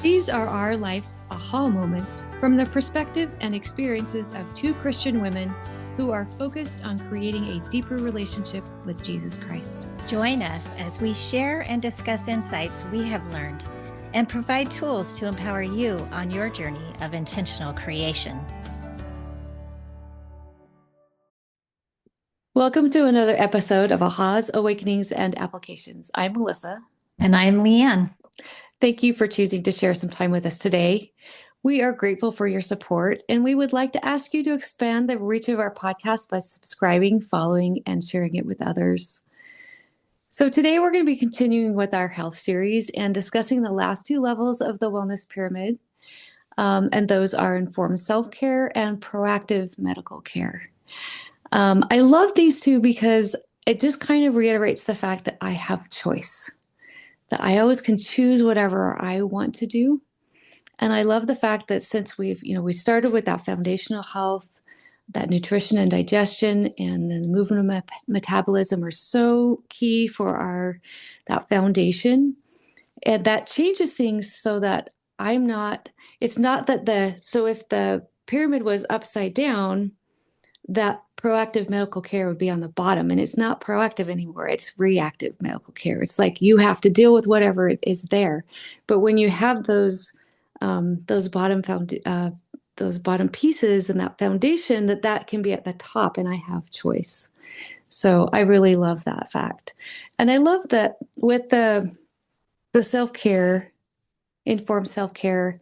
These are our life's aha moments from the perspective and experiences of two Christian women who are focused on creating a deeper relationship with Jesus Christ. Join us as we share and discuss insights we have learned and provide tools to empower you on your journey of intentional creation. Welcome to another episode of Ahas, Awakenings, and Applications. I'm Melissa. And I'm Leann. Thank you for choosing to share some time with us today. We are grateful for your support, and we would like to ask you to expand the reach of our podcast by subscribing, following, and sharing it with others. So today we're going to be continuing with our health series and discussing the last two levels of the wellness pyramid, and those are informed self-care and proactive medical care. I love these two because it just kind of reiterates the fact that I have choice, that I always can choose whatever I want to do. And I love the fact that since we started with that foundational health, that nutrition and digestion, and then the movement of metabolism are so key for that foundation. And that changes things so that it's not that so if the pyramid was upside down, that proactive medical care would be on the bottom, and it's not proactive anymore. It's reactive medical care. It's like you have to deal with whatever is there. But when you have those bottom pieces and that foundation, that can be at the top, and I have choice. So I really love that fact. And I love that with the self-care, informed self-care,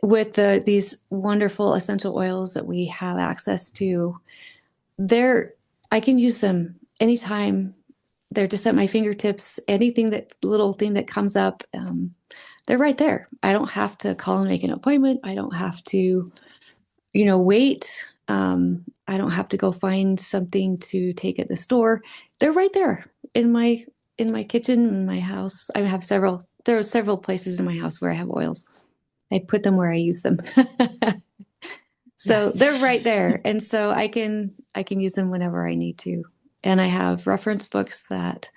with these wonderful essential oils that we have access to, I can use them anytime. They're just at my fingertips. Little thing that comes up, they're right there. I don't have to call and make an appointment. I don't have to, wait. I don't have to go find something to take at the store. They're right there in my kitchen, in my house. There are several places in my house where I have oils. I put them where I use them. So yes. They're right there. And so I can use them whenever I need to. And I have reference books that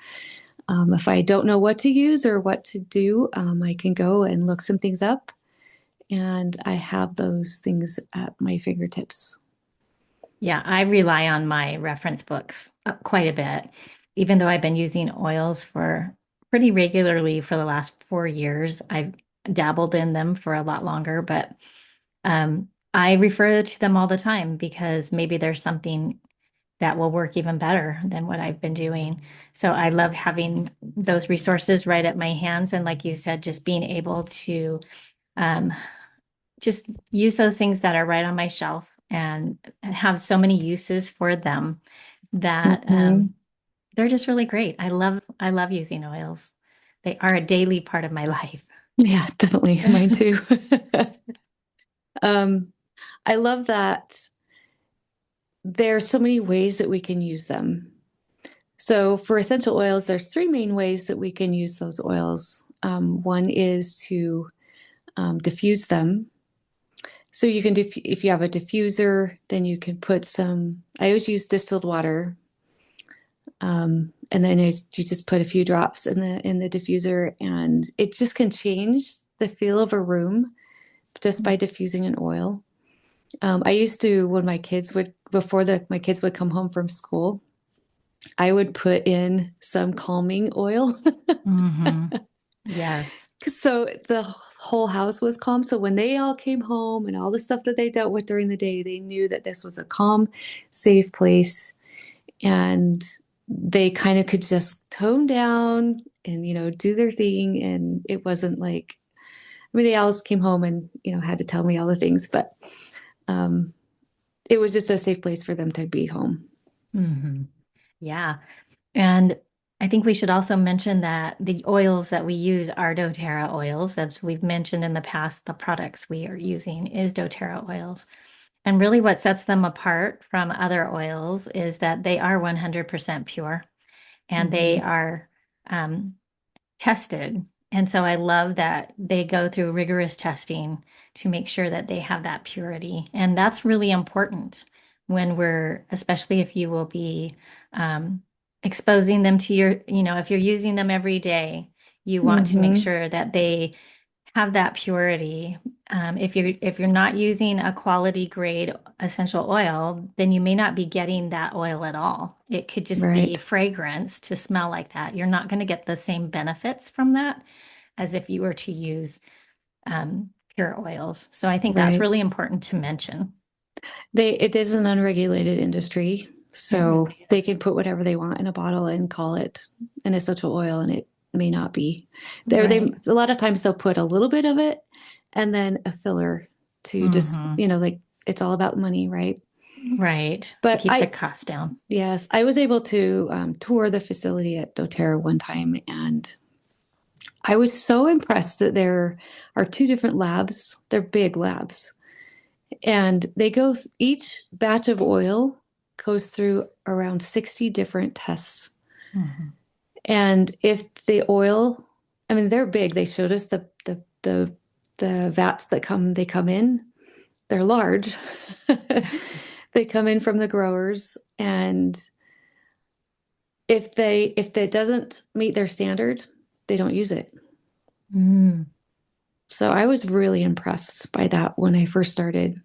if I don't know what to use or what to do, I can go and look some things up. And I have those things at my fingertips. Yeah, I rely on my reference books quite a bit, even though I've been using oils for pretty regularly for the last 4 years. I've dabbled in them for a lot longer, but I refer to them all the time because maybe there's something that will work even better than what I've been doing. So I love having those resources right at my hands. And like you said, just being able to just use those things that are right on my shelf and have so many uses for them that they're just really great. I love using oils. They are a daily part of my life. Yeah, definitely. Mine too. I love that there's so many ways that we can use them. So for essential oils, there's 3 main ways that we can use those oils. One is to diffuse them. So you can, if you have a diffuser, then you can put I always use distilled water. And then you just put a few drops in the diffuser, and it just can change the feel of a room just by diffusing an oil. I used to, when my kids would come home from school, I would put in some calming oil. Mm-hmm. Yes. So the whole house was calm. So when they all came home and all the stuff that they dealt with during the day, they knew that this was a calm, safe place. And they kind of could just tone down and, do their thing. And it wasn't like, they always came home and, had to tell me all the things, but it was just a safe place for them to be home. Mm-hmm. Yeah. And I think we should also mention that the oils that we use are doTERRA oils. As we've mentioned in the past, the products we are using is doTERRA oils. And really what sets them apart from other oils is that they are 100% pure and they are tested. And so I love that they go through rigorous testing to make sure that they have that purity. And that's really important especially if you will be exposing them to if you're using them every day, you want to make sure that they have that purity. If you're not using a quality grade essential oil, then you may not be getting that oil at all. It could just be Right. fragrance to smell like that. You're not going to get the same benefits from that as if you were to use pure oils. So I think that's Right. really important to mention. It is an unregulated industry, It so really they is. can put whatever they want in a bottle and call it an essential oil, and it may not be. They Right. a lot of times they'll put a little bit of it and then a filler to just, Hmm. like it's all about money, right? Right. To But keep the cost down. yes, I was able to tour the facility at doTERRA one time, and I was so impressed that there are two different labs. They're big labs, and each batch of oil goes through around 60 different tests. Hmm. And if the oil, I mean, they're big. They showed us the vats they come in. They're large. They come in from the growers, and if that doesn't meet their standard, they don't use it. Mm. So I was really impressed by that when I first started.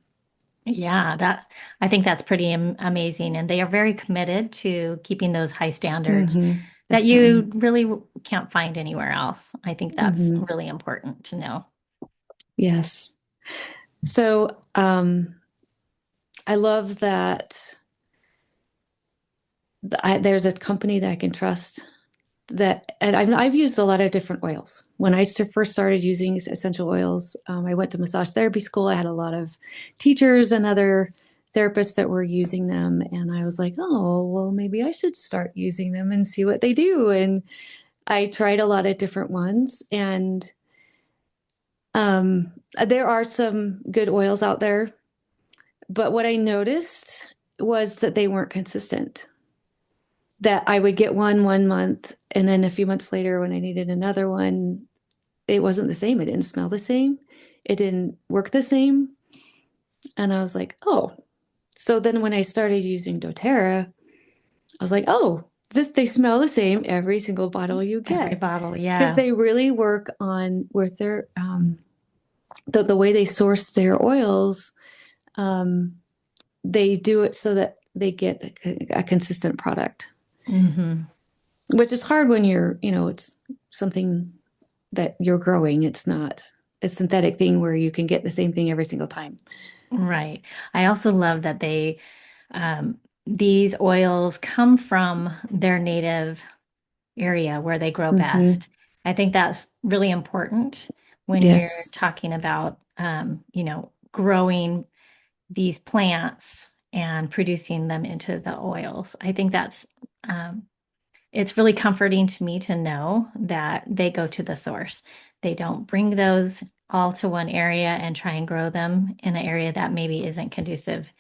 Yeah, that I think that's pretty amazing. And they are very committed to keeping those high standards that Definitely. you really can't find anywhere else. I think that's Hmm. really important to know. Yes. So I love that there's a company that I can trust and I've used a lot of different oils. When I first started using essential oils, I went to massage therapy school. I had a lot of teachers and other therapists that were using them. And I was like, oh, well, maybe I should start using them and see what they do. And I tried a lot of different ones. And there are some good oils out there. But what I noticed was that they weren't consistent. That I would get one month, and then a few months later, when I needed another one, it wasn't the same. It didn't smell the same. It didn't work the same. And I was like, oh. So then when I started using doTERRA, I was like, oh, they smell the same every single bottle you Every get. bottle, Because yeah. they really work on with their the way they source their oils. Um, they do it so that they get a consistent product, Hmm. which is hard when it's something that you're growing. It's not a synthetic thing where you can get the same thing every single time. Right. I also love that um, these oils come from their native area where they grow Hmm. best. I think that's really important when you're Yes. talking about, growing these plants and producing them into the oils. I think um, it's really comforting to me to know that they go to the source. They don't bring those all to one area and try and grow them in an area that maybe isn't conducive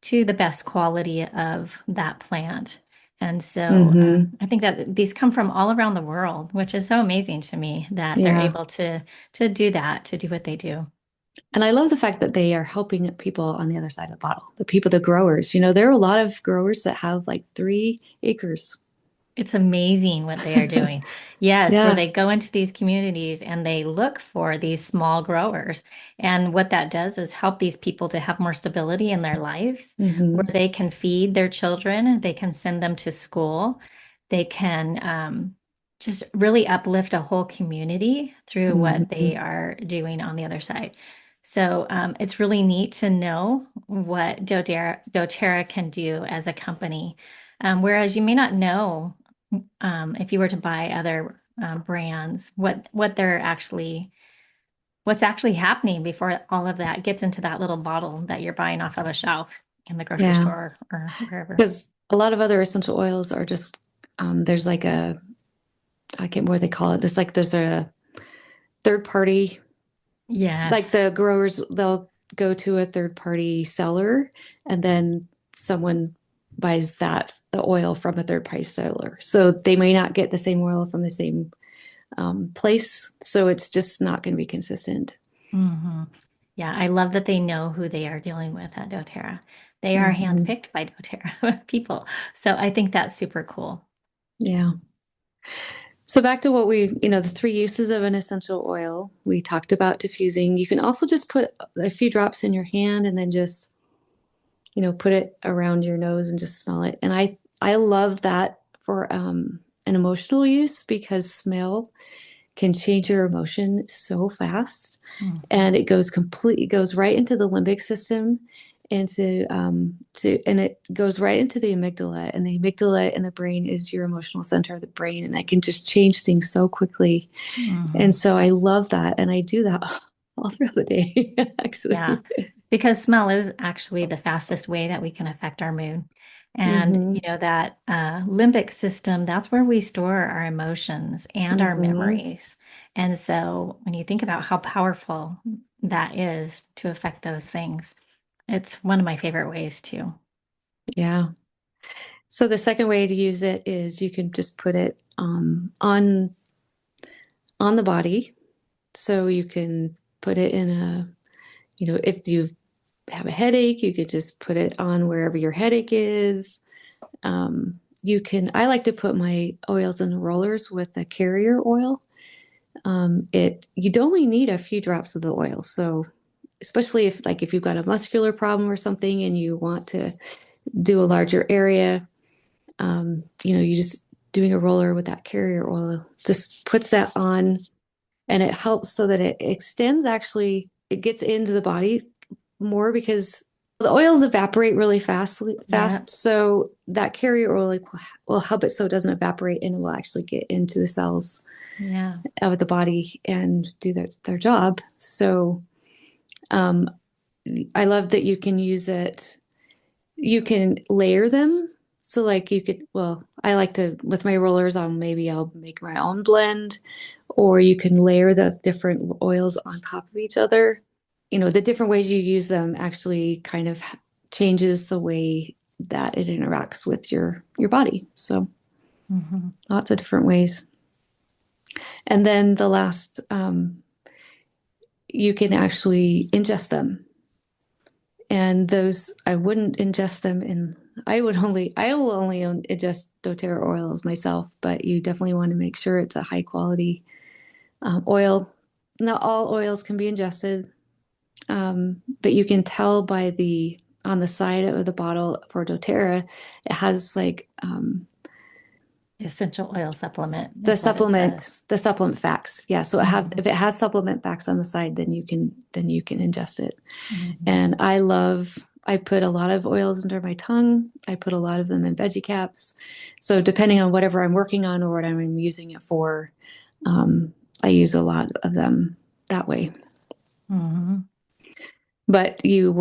to the best quality of that plant. And so Hmm. I think that these come from all around the world, which is so amazing to me that they're Yeah. able to do that, to do what they do. And I love the fact that they are helping people on the other side of the bottle, the people, the growers. There are a lot of growers that have like 3 acres. It's amazing what they are doing. Yes, where Yeah. they go into these communities and they look for these small growers. And what that does is help these people to have more stability in their lives, where Hmm. they can feed their children, they can send them to school, they can just really uplift a whole community through what Hmm. they are doing on the other side. So it's really neat to know what doTERRA can do as a company. Whereas you may not know if you were to buy other brands, what's actually happening before all of that gets into that little bottle that you're buying off of a shelf in the grocery Yeah. store or wherever. Because a lot of other essential oils are just, there's like I can't remember what they call it. There's a third party, like Yes. the growers, they'll go to a third party seller, and then someone buys the oil from a third party seller. So they may not get the same oil from the same place. So it's just not going to be consistent. Hmm. Yeah, I love that they know who they are dealing with at doTERRA. They are Hmm. handpicked by doTERRA people. So I think that's super cool. Yeah. So back to what the three uses of an essential oil. We talked about diffusing. You can also just put a few drops in your hand and then just, put it around your nose and just smell it. And I love that for an emotional use because smell can change your emotion so fast. Mhm. And it goes right into the limbic system and it goes right into the amygdala, and the amygdala in the brain is your emotional center of the brain, and that can just change things so quickly. And Mhm. so I love that, and I do that all throughout the day Yeah, actually. because smell is actually the fastest way that we can affect our mood. And Mm-hmm. that limbic system, that's where we store our emotions and our Mm-hmm. memories. And so when you think about how powerful that is to affect those things, it's one of my favorite ways too. Yeah. So the second way to use it is you can just put it on the body. So you can put it in if you have a headache, you could just put it on wherever your headache is. I like to put my oils in rollers with a carrier oil. You'd only need a few drops of the oil. So especially if you've got a muscular problem or something and you want to do a larger area, you just doing a roller with that carrier oil just puts that on, and it helps so that it extends. Actually, it gets into the body more because the oils evaporate really Yeah. fast. So that carrier oil will help it so it doesn't evaporate, and it will actually get into the cells Yeah. of the body and do their job. So um, I love that you can use it. You can layer them. So like I like to, with my rollers on, maybe I'll make my own blend, or you can layer the different oils on top of each other. The different ways you use them actually kind of changes the way that it interacts with your body. So Mhm. lots of different ways. And then the last, you can actually ingest them. And those, I wouldn't ingest them in, I will only ingest doTERRA oils myself, but you definitely want to make sure it's a high quality oil. Not all oils can be ingested, but you can tell on the side of the bottle for doTERRA, it has Essential oil supplement is what it says. the supplement facts. Yeah. So Mhm. if it has supplement facts on the side, then you can ingest it. Mhm. And I put a lot of oils under my tongue. I put a lot of them in veggie caps. So depending on whatever I'm working on or what I'm using it for, um, I use a lot of them that way. Mhm. But you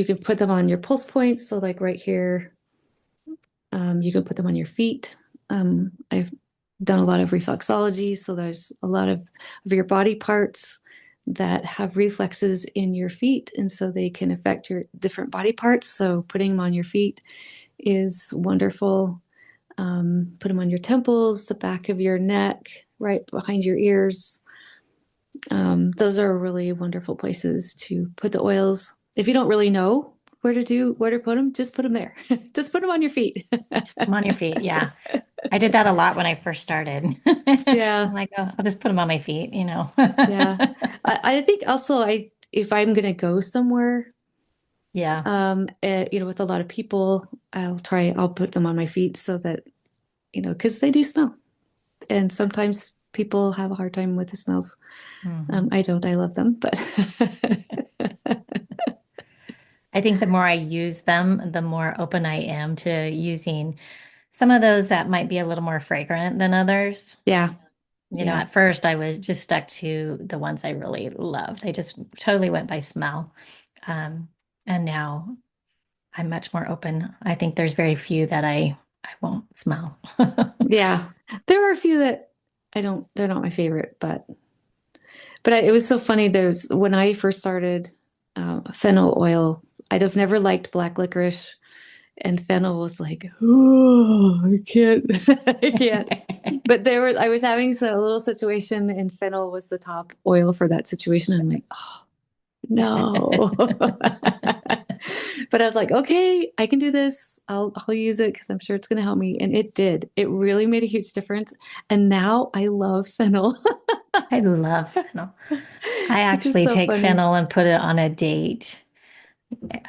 can put them on your pulse points. So like right here, you can put them on your feet. I've done a lot of reflexology, so there's a lot of your body parts that have reflexes in your feet, and so they can affect your different body parts. So putting them on your feet is wonderful. Put them on your temples, the back of your neck, right behind your ears. Those are really wonderful places to put the oils. If you don't really know where to put them, just put them there. Just put them on your feet. I'm on your feet. Yeah. I did that a lot when I first started. I'm Yeah, like, oh, I'll just put them on my feet. yeah. I think also if I'm gonna go somewhere, Yeah. with a lot of people, I'll put them on my feet so that, because they do smell. And sometimes people have a hard time with the smells. Mhm. I don't, I love them, but I think the more I use them, the more open I am to using some of those that might be a little more fragrant than others. yeah, yeah, At first I was just stuck to the ones I really loved. I just totally went by smell. Um, and now I'm much more open. I think there's very few that I won't smell. yeah. There are a few that they're not my favorite, but it was so funny. There's when I first started fennel oil, I'd have never liked black licorice. And Fennel was like, "Oh, I can't, I can't." But I was having a little situation, and Fennel was the top oil for that situation. I'm like, "Oh no!" But I was like, okay, I can do this. I'll use it because I'm sure it's going to help me. And it did. It really made a huge difference. And now I love fennel, I love fennel. I which is actually so take funny. fennel and put it on a date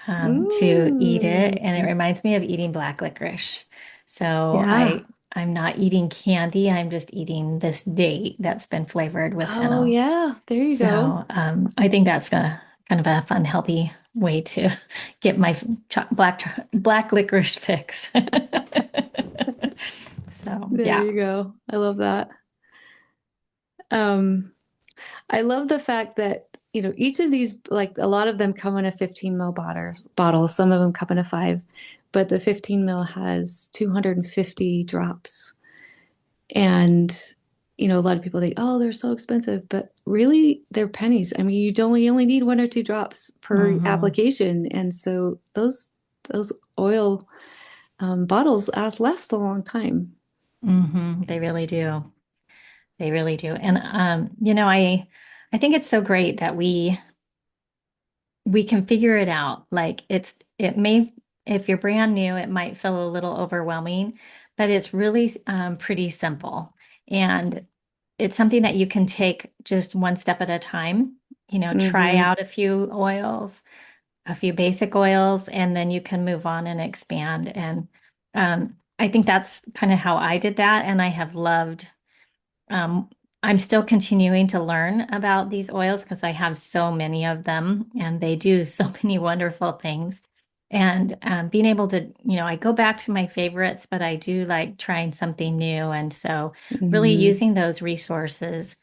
to eat it, and it Mm. reminds me of eating black licorice. So Yeah. I'm not eating candy. I'm just eating this date that's been flavored with Oh, fennel. yeah. There you go. So I think that's a kind of a fun, healthy way to get my black licorice fix. So There yeah. you go. I love that. Um, I love the fact that, each of these, like a lot of them come in a 15 ml bottle. Some of them come in a 5, but the 15 ml has 250 drops. And, a lot of people think, oh, they're so expensive, but really they're pennies. I mean, you only need 1 or 2 drops per Hmm. application. And so those oil bottles last a long time. They really do. They really do. And I think it's so great that we can figure it out. Like it may, if you're brand new, it might feel a little overwhelming, but it's really pretty simple. And it's something that you can take just one step at a time. Try Hmm. out a few oils, a few basic oils, and then you can move on and expand. And I think that's kind of how I did that. And I have loved um, I'm still continuing to learn about these oils because I have so many of them and they do so many wonderful things. And being able to, I go back to my favorites, but I do like trying something new. And so, really Hmm. using those resources,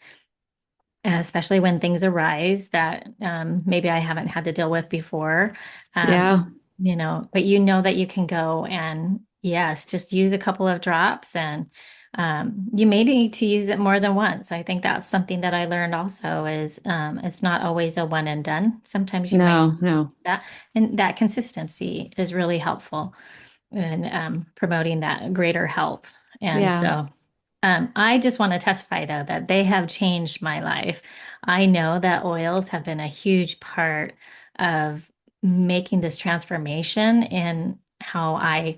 especially when things arise that maybe I haven't had to deal with before. Yeah. But that you can go and yes, just use a couple of drops and you may need to use it more than once. I think that's something that I learned also is it's not always a one and done. Sometimes you might No, no. that and that consistency is really helpful in promoting that greater health. And Yeah. so I just want to testify, though, that they have changed my life. I know that oils have been a huge part of making this transformation in how I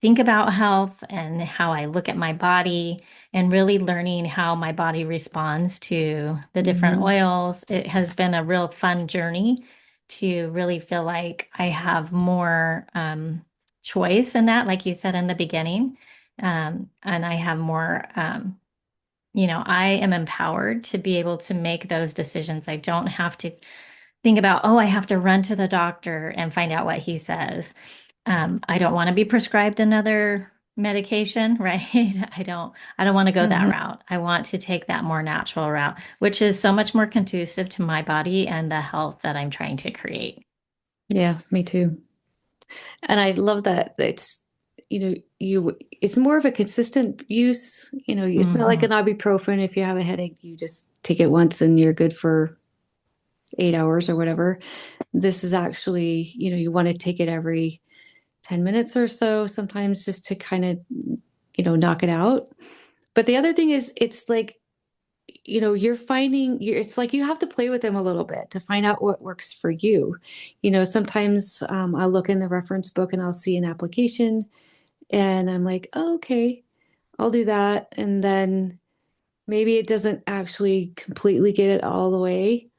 think about health and how I look at my body and really learning how my body responds to the different Hmm. oils. It has been a real fun journey to really feel like I have more choice in that, like you said in the beginning. And I have more, I am empowered to be able to make those decisions. I don't have to think about, oh, I have to run to the doctor and find out what he says. I don't want to be prescribed another medication, right? I don't want to go that Hmm. route. I want to take that more natural route, which is so much more conducive to my body and the health that I'm trying to create. Yeah, me too. And I love that it's more of a consistent use. It's not like Hmm. an ibuprofen. If you have a headache, you just take it once and you're good for 8 hours or whatever. This is actually, you want to take it every 10 minutes or so, sometimes just to kind of, knock it out. But the other thing is, it's like, it's like you have to play with them a little bit to find out what works for you. Sometimes I'll look in the reference book and I'll see an application and I'm like, oh, okay, I'll do that. And then maybe it doesn't actually completely get it all the way.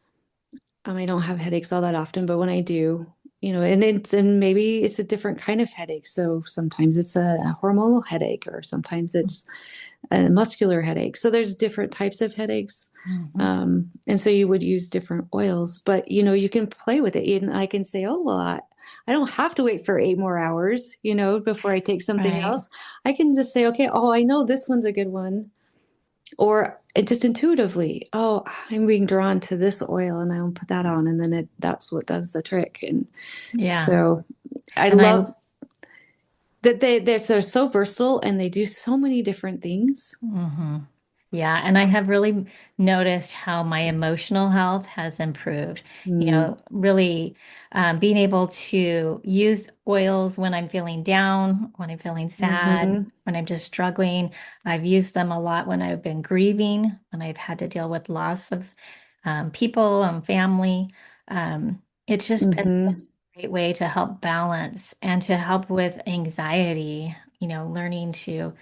I don't have headaches all that often, but when I do, and maybe it's a different kind of headache. So sometimes it's a hormonal headache, or sometimes it's a muscular headache. So there's different types of headaches. Hmm. And so you would use different oils, but you can play with it. And I can say, oh, well, I don't have to wait for 8 more hours, before I take something Right. else. I can just say, okay, oh, I know this one's a good one. Or it just intuitively, oh, I'm being drawn to this oil and I'll put that on. And then that's what does the trick. And Yeah. so I And I love that they're so versatile and they do so many different things. hmm Yeah, and I have really noticed how my emotional health has improved. Mm, Really being able to use oils when I'm feeling down, when I'm feeling sad, hmm. when I'm just struggling. I've used them a lot when I've been grieving, when I've had to deal with loss of people and family. It's just been so Hmm. great way to help balance and to help with anxiety, learning to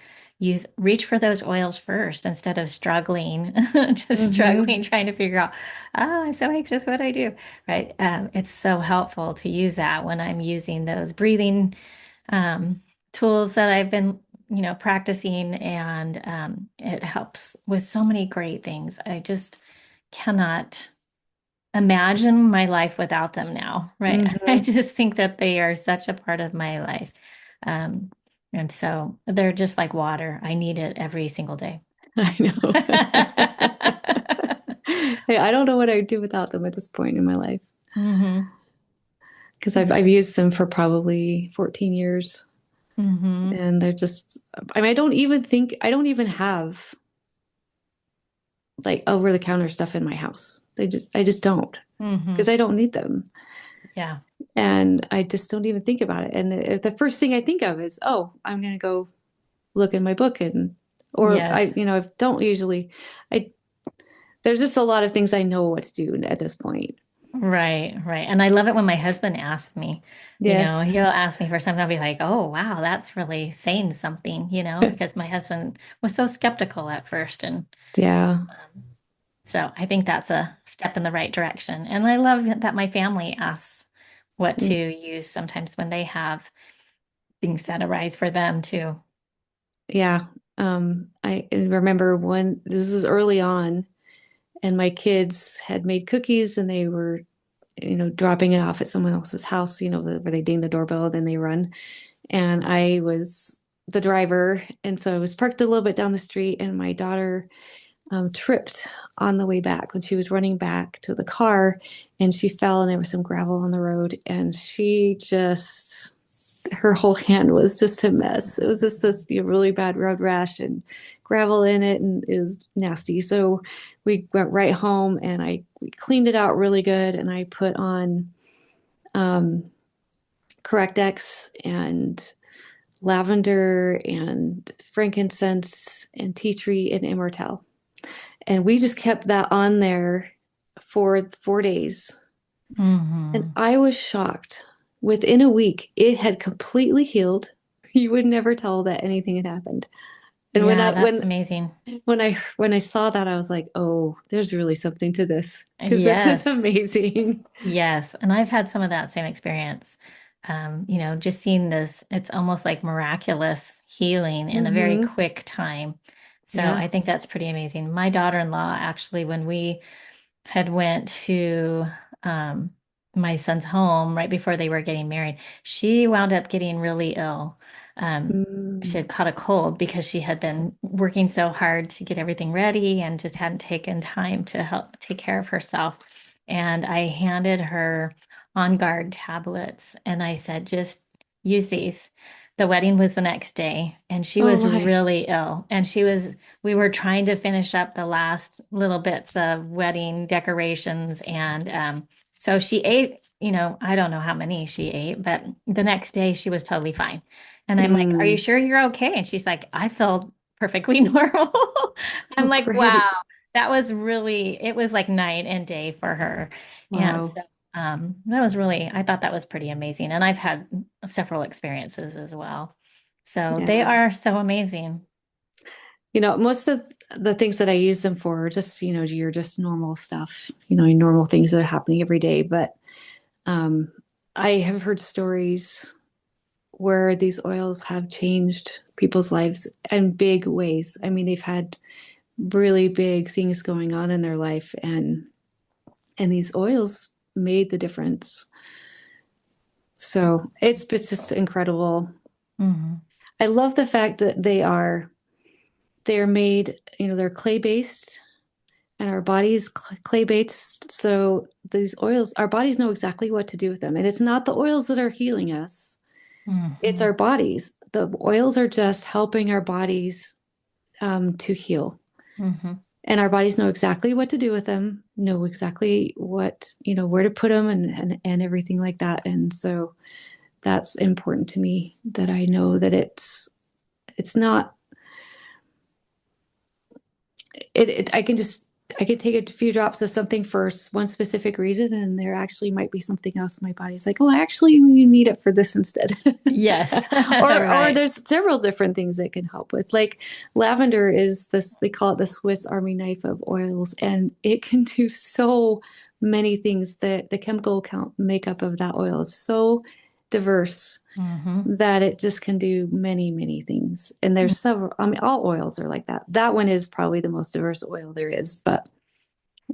reach for those oils first instead of struggling, just Mm-hmm. struggling, trying to figure out, oh, I'm so anxious, what do I do? Right. It's so helpful to use that when I'm using those breathing um, tools that I've been, practicing, and it helps with so many great things. I just cannot imagine my life without them now, right? I Mm-hmm. just think that they are such a part of my life. Um, and so they're just like water. I need it every single day. I know. Hey, I don't know what I'd do without them at this point in my life hmm because Yeah. I've used them for probably 14 years, hmm and they're just. I mean, I don't even have like over the counter stuff in my house. I just don't because hmm I don't need them, Yeah. and I just don't even think about it. And the first thing I think of is, oh, I'm gonna go look in my book or Yes. I don't usually. I There's just a lot of things I know what to do at this point. Right, right. And I love it when my husband asks me, Yes. he'll ask me for something. I'll be like, oh, wow, that's really saying something, because my husband was so skeptical at first. And Yeah. so I think that's a step in the right direction. And I love that my family asks what to use sometimes when they have things that arise for them too. Yeah. I remember when this is early on, and my kids had made cookies and they were, dropping it off at someone else's house, where they ding the doorbell and then they run. And I was the driver. And so I was parked a little bit down the street, and my daughter tripped on the way back when she was running back to the car, and she fell, and there was some gravel on the road, and her whole hand was just a mess. It was just this really bad road rash and gravel in it, and it was nasty. So we went right home, and we cleaned it out really good, and I put on um, Correctex and lavender and frankincense and tea tree and immortelle. And we just kept that on there for 4 days. And hmm I was shocked. Within a week, it had completely healed. You would never tell that anything had happened. And Yeah, that's amazing. when I saw that, I was like, "Oh, there's really something to this because this is Yes. amazing." Yes, and I've had some of that same experience. Just seeing this, it's almost like miraculous healing in a very Mm-hmm. quick time. So Yeah. I think that's pretty amazing. My daughter-in-law, actually, when we had went to um, my son's home right before they were getting married, she wound up getting really ill. She Mm. had caught a cold because she had been working so hard to get everything ready and just hadn't taken time to help take care of herself. And I handed her On Guard tablets and I said, just use these. The wedding was the next day and she Oh was my. really ill. And we were trying to finish up the last little bits of wedding decorations. And so she ate, I don't know how many she ate, but the next day she was totally fine. And I'm like, are you Mm. sure you're okay? And she's like, I feel perfectly normal. I'm Oh, like, wow, great. it was like night and day for her. And Wow. so that was really, I thought that was pretty amazing. And I've had several experiences as well. So they Yeah. are so amazing. Most of the things that I use them for are just, your just normal stuff, normal things that are happening every day. But um, I have heard stories where these oils have changed people's lives in big ways. I mean, they've had really big things going on in their life, and these oils made the difference. So it's just incredible. hmm I love the fact that they're made, they're clay based, and our bodies clay based. So these oils, our bodies know exactly what to do with them. And it's not the oils that are healing us, it's hmm our bodies. The oils are just helping our bodies to heal. hmm And our bodies know exactly what to do with them, know exactly what, where to put them, and everything like that. And so that's important to me, that I know that it's not, I can just I could take a few drops of something for one specific reason, and there actually might be something else in my body's like, oh, actually, we need it for this instead. Yes. Or Right. there's several different things that can help with. Like lavender is this, they call it the Swiss Army knife of oils, and it can do so many things. That the chemical count makeup of that oil is so diverse Hmm. that it just can do many, many things. And there's several, I mean, all oils are like that. That one is probably the most diverse oil there is, but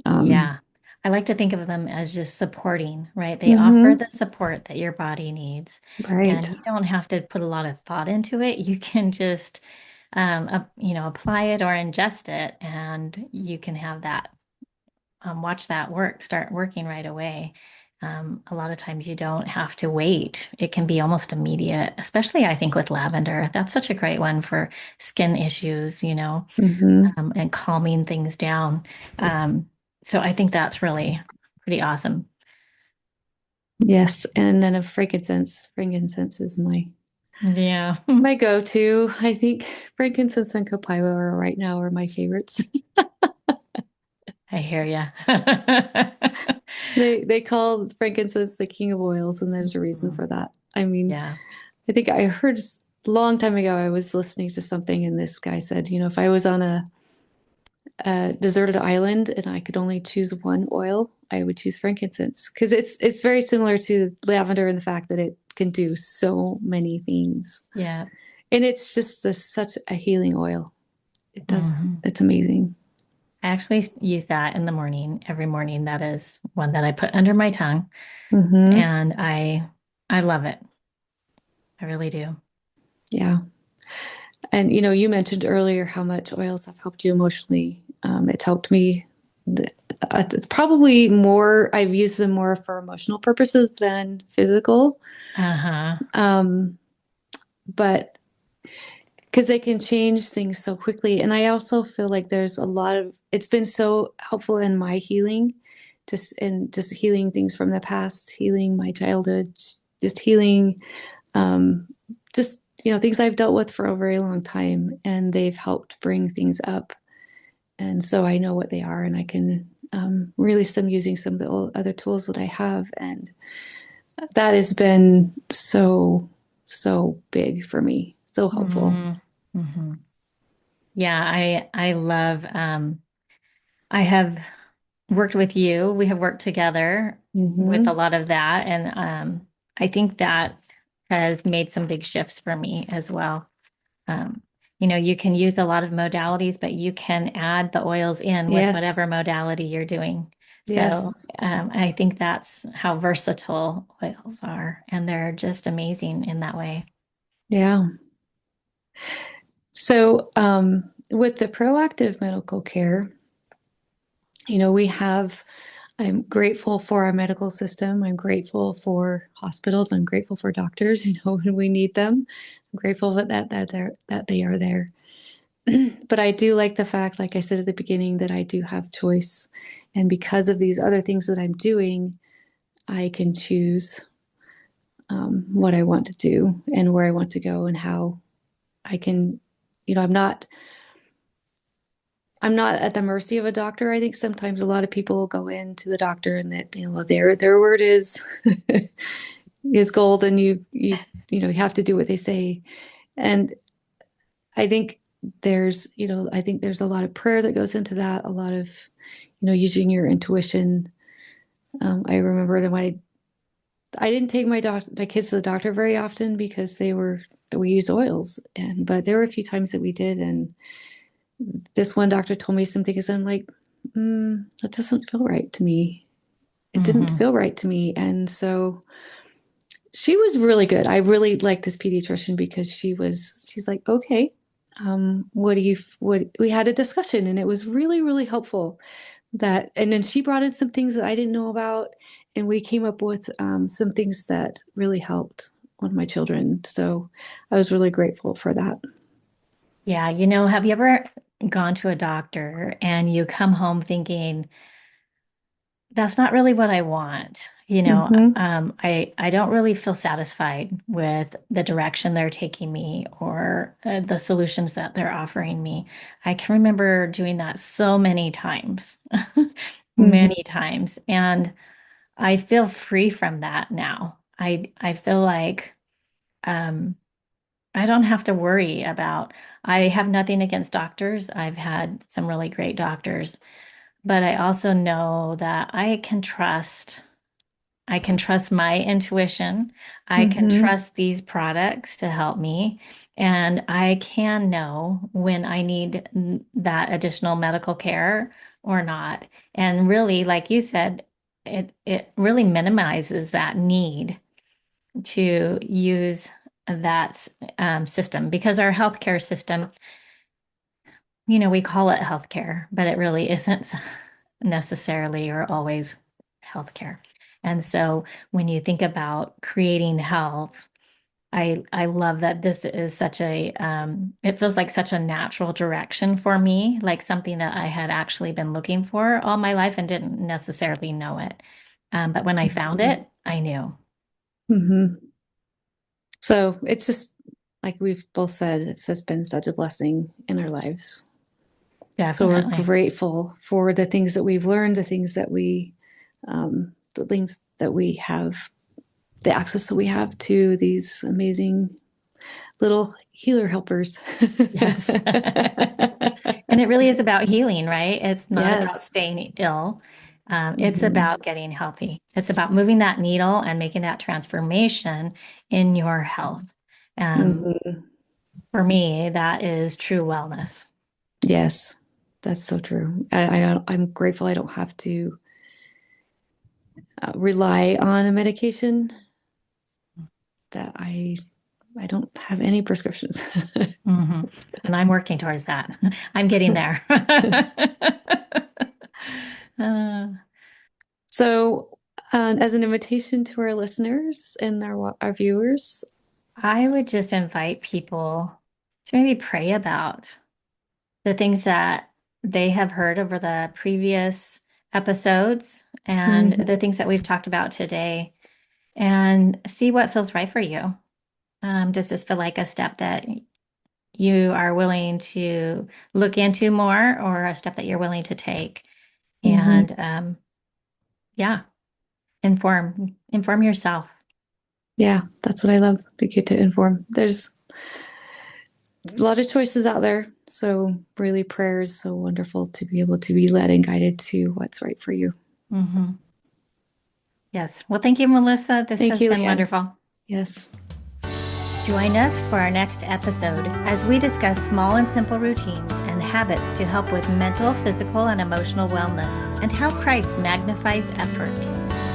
Yeah. I like to think of them as just supporting, right? They offer mhm, the support that your body needs, and right. you don't have to put a lot of thought into it. You can just, apply it or ingest it, and you can have that, watch that start working right away. A lot of times you don't have to wait. It can be almost immediate, especially I think with lavender. That's such a great one for skin issues, Hmm. and calming things down. Um, so I think that's really pretty awesome. Yes. And then a frankincense. Frankincense is Yeah, my go-to. I think frankincense and copaiba are right now are my favorites. I hear you. They call frankincense the king of oils, and there's a reason for that. I mean, Yeah. I think I heard a long time ago, I was listening to something, and this guy said, if I was on a deserted island and I could only choose one oil, I would choose frankincense because it's very similar to lavender in the fact that it can do so many things. Yeah. And it's just such a healing oil. Hmm. It's amazing. I actually use that in the morning, every morning. That is one that I put under my tongue, Hmm. and I love it. I really do. Yeah. And you mentioned earlier how much oils have helped you emotionally. It's helped me. It's probably more, I've used them more for emotional purposes than physical. Uh-huh. Um, but because they can change things so quickly. And I also feel like there's a lot of, it's been so helpful in my healing, just healing things from the past, healing my childhood, just healing, um, just, things I've dealt with for a very long time. And they've helped bring things up. And so I know what they are, and I can release them using some of the other tools that I have. And that has been so, so big for me, so helpful. Hmm. Hmm. Yeah, I love I have worked with you. We have worked together with a Hmm. lot of that. And I think that has made some big shifts for me as well. Um, you can use a lot of modalities, but you can add the oils in with whatever Yes. modality you're doing. So Yes. I think that's how versatile oils are. And they're just amazing in that way. Yeah. So, with the proactive medical care, we have, I'm grateful for our medical system. I'm grateful for hospitals. I'm grateful for doctors, when we need them. I'm grateful that they are there. But I do like the fact, like I said at the beginning, that I do have choice. And because of these other things that I'm doing, I can choose what I want to do and where I want to go and how I can, you know, I'm not I'm not at the mercy of a doctor. I think sometimes a lot of people go into the doctor and that, their word is is gold, and you have to do what they say. And I think I think there's a lot of prayer that goes into that, a lot of, using your intuition. I remember that I didn't take my kids to the doctor very often because we use oils, but there were a few times that we did, and this one doctor told me some things, and I'm like, that doesn't feel right to me. It didn't Hmm. feel right to me, and so she was really good. I really liked this pediatrician because she's like, okay, what we had a discussion, and it was really, really helpful. And then she brought in some things that I didn't know about, and we came up with some things that really helped one of my children. So I was really grateful for that. Yeah, have you ever gone to a doctor and you come home thinking, that's not really what I want. Mm-hmm. I don't really feel satisfied with the direction they're taking me or the solutions that they're offering me. I can remember doing that so many times, Mm-hmm. many times, and I feel free from that now. I feel like um, I don't have to worry about. I have nothing against doctors. I've had some really great doctors, but I also know that I can trust my intuition. I can Mm-hmm. trust these products to help me. And I can know when I need that additional medical care or not. And really, like you said, it really minimizes that need to use that system because our healthcare system, we call it healthcare, but it really isn't necessarily or always healthcare. And so when you think about creating health, I love that this is such it feels like such a natural direction for me, like something that I had actually been looking for all my life and didn't necessarily know it. But when I found Mm-hmm. it, I knew. Mm-hmm. So it's just like we've both said, it's just been such a blessing in our lives. So we're Definitely. grateful for the things that we've learned, the things that we have, the access that we have to these amazing little healer helpers. Yes. And it really is about healing, right? It's not about Yes. staying ill. It's Mm-hmm. about getting healthy. It's about moving that needle and making that transformation in your health. Um, Mm-hmm. for me, that is true wellness. Yes, that's so true. I'm grateful I don't have to rely on a medication that I don't have any prescriptions. Hmm. And I'm working towards that. I'm getting there. Uh, So, as an invitation to our listeners and our viewers, I would just invite people to maybe pray about the things that they have heard over the previous episodes and mhm, the things that we've talked about today and see what feels right for you. Does this feel like a step that you are willing to look into more or a step that you're willing to take? mhm. And yeah, inform yourself. Yeah, that's what I love. Be good to inform. There's a lot of choices out there, so really, prayer is so wonderful to be able to be led and guided to what's right for you. Hmm. Yes. Well, thank you, Melissa. This Thank has you, been Leann. wonderful. Yes. Join us for our next episode as we discuss small and simple routines and habits to help with mental, physical, and emotional wellness and how Christ magnifies effort.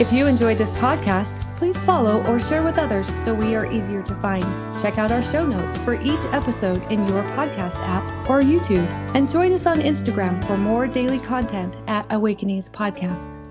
If you enjoyed this podcast, please follow or share with others so we are easier to find. Check out our show notes for each episode in your podcast app or YouTube, and join us on Instagram for more daily content at Awakenings Podcast.